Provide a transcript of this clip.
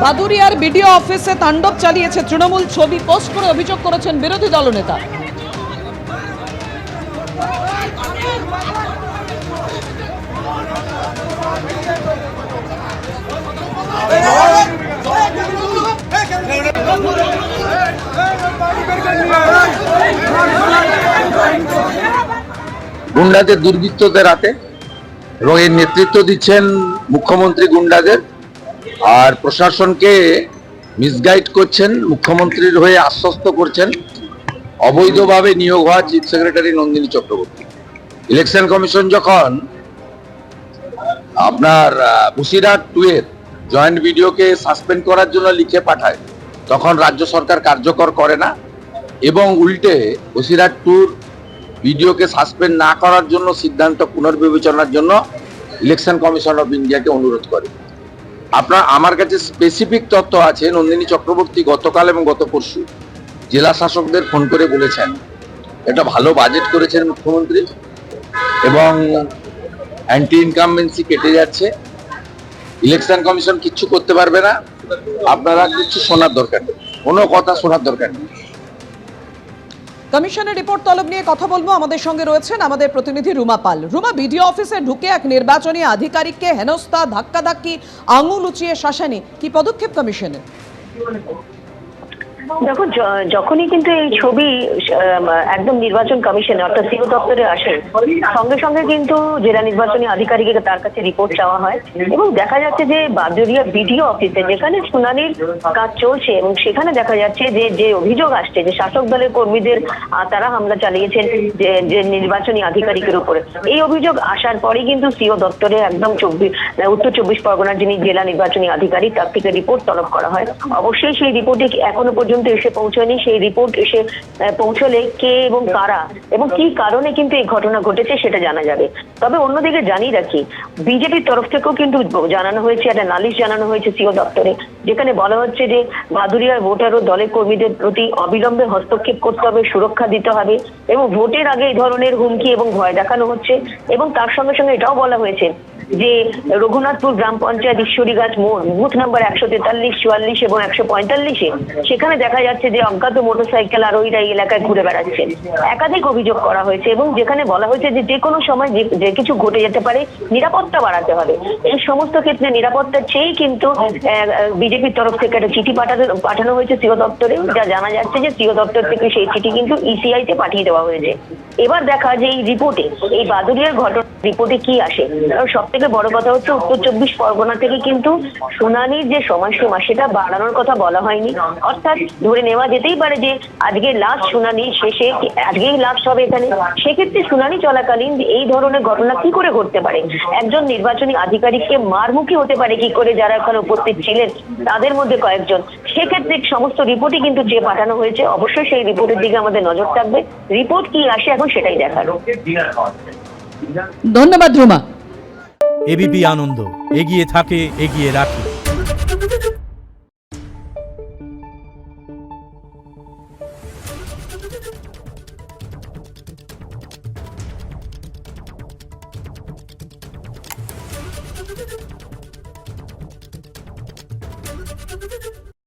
বাদুড়িয়ার BDO অফিসে তাণ্ডব চালিয়েছে তৃণমূল, ছবি পোস্ট করে অভিযোগ করেছেন বিরোধী দলনেতা। গুন্ডাদের দুর্বৃত্তদের হাতে, এবং এর নেতৃত্ব দিচ্ছেন মুখ্যমন্ত্রী গুন্ডাদের, আর প্রশাসনকে মিসগাইড করছেন, মুখ্যমন্ত্রীর হয়ে আশ্বস্ত করছেন অবৈধভাবে নিয়োগ হওয়া chief secretary Nandini Chakraborty. Election commission যখন আপনার বসিরহাট 2 এর জয়েন্ট ভিডিওকে সাসপেন্ড করার জন্য লিখে পাঠায়, তখন রাজ্য সরকার কার্যকর করে না এবং উল্টে বসিরহাট 2 ভিডিওকে সাসপেন্ড না করার জন্য সিদ্ধান্ত পুনর্বিবেচনার জন্য ইলেকশন কমিশন অফ ইন্ডিয়াকে অনুরোধ করে। আমার কাছে স্পেসিফিক তথ্য আছে, নন্দিনী চক্রবর্তী গতকাল এবং গত পরশু জেলা শাসকদের ফোন করে বলেছেন একটা ভালো বাজেট করেছেন মুখ্যমন্ত্রী এবং অ্যান্টি ইনকামবেন্সি কেটে যাচ্ছে, ইলেকশন কমিশন কিচ্ছু করতে পারবে না, আপনারা কিছু শোনার দরকার নেই, কোনো কথা শোনার দরকার নেই। কমিশনের রিপোর্ট তলব নিয়ে কথা বলবো। আমাদের সঙ্গে রয়েছেন আমাদের প্রতিনিধি রুমা পাল। রুমা, বিডিও অফিসে ঢুকে এক নির্বাচনী আধিকারিককে হেনস্থা, ধাক্কাধাক্কি, আঙুল উঁচিয়ে শাসানি, কি পদক্ষেপ কমিশনের? দেখো, যখনই কিন্তু এই ছবি একদম নির্বাচন কমিশনে অর্থাৎ সিও দপ্তরে আসে, সঙ্গে সঙ্গে কিন্তু জেলা নির্বাচনী আধিকারিকের তার কাছে রিপোর্ট চাওয়া হয় এবং দেখা যাচ্ছে যে বাদুড়িয়া বিডিও অফিসে যেখানে শুনানির কাজ চলছে এবং সেখানে দেখা যাচ্ছে যে অভিযোগ আসছে যে শাসক দলের কর্মীদের তারা হামলা চালিয়েছেন যে নির্বাচনী আধিকারিকের উপরে, এই অভিযোগ আসার পরেই কিন্তু সিও দপ্তরে একদম উত্তর 24 পরগনার যিনি জেলা নির্বাচনী আধিকারিক তার থেকে রিপোর্ট তলব করা হয়। অবশ্যই সেই রিপোর্টে এখনো পর্যন্ত এসে পৌঁছয়নি। সেই রিপোর্ট এসে পৌঁছলে কে এবং কারা এবং কি কারণে কিন্তু এই ঘটনা ঘটেছে সেটা জানা যাবে। তবে অন্যদিকে জানিয়ে রাখি, বিজেপির তরফ থেকেও কিন্তু জানানো হয়েছে, একটা নালিশ জানানো হয়েছে সিও দপ্তরে, যেখানে বলা হচ্ছে যে বাদুড়িয়ার ভোটার ও দলের কর্মীদের প্রতি অবিলম্বে হস্তক্ষেপ করতে হবে, সুরক্ষা দিতে হবে এবং ভোটের আগে এই ধরনের হুমকি এবং ভয় দেখানো হচ্ছে। এবং তার সঙ্গে সঙ্গে এটাও বলা হয়েছে যে রঘুনাথপুর গ্রাম পঞ্চায়েত ঈশ্বরীগাছ মোড় বুথ নাম্বার 143, 44 এবং 145-এ সেখানে দেখা যাচ্ছে যে অজ্ঞাত মোটরসাইকেল আরোহীরা এই এলাকায় ঘুরে বেড়াচ্ছে। একাধিক অভিযোগ করা হয়েছে এবং যেখানে বলা হয়েছে যে কোনো সময় যে কিছু ঘটে যেতে পারে, নিরাপত্তা বাড়াতে হবে। এই সমস্ত ক্ষেত্রে নিরাপত্তা চেয়েই কিন্তু বিজেপির তরফ থেকে একটা চিঠি পাঠানো হয়েছে সিও দপ্তরে, যা জানা যাচ্ছে যে সিও দপ্তর থেকে সেই চিঠি কিন্তু ইসিআই তে পাঠিয়ে দেওয়া হয়েছে। এবার দেখা যে এই রিপোর্টে, এই বাদুড়িয়ার ঘটনা রিপোর্টে কি আসে। সব থেকে বড় কথা হচ্ছে উত্তর 24 পরগনা থেকে কিন্তু শুনানির যে সময়সীমা সেটা বাড়ানোর কথা বলা হয়নি। অর্থাৎ ধরে নেওয়া যেতেই পারে যে আজকে লাস্ট শুনানি শেষে, আজকেই লাস্ট হবে এখানে, সেক্ষেত্রে শুনানি চলাকালীন এই ধরনের ঘটনা কি করে ঘটতে পারে, একজন নির্বাচনী আধিকারিককে মারমুখী হতে পারে কি করে যারা এখানে উপস্থিত ছিলেন তাদের মধ্যে কয়েকজন, সেক্ষেত্রে সমস্ত রিপোর্টই কিন্তু যে পাঠানো হয়েছে। অবশ্যই সেই রিপোর্টের দিকে আমাদের নজর থাকবে, রিপোর্ট কি আসে এখন সেটাই দেখার। ধন্যবাদ রুমা। এবিপি আনন্দ, এগিয়ে থাকে, এগিয়ে রাখে।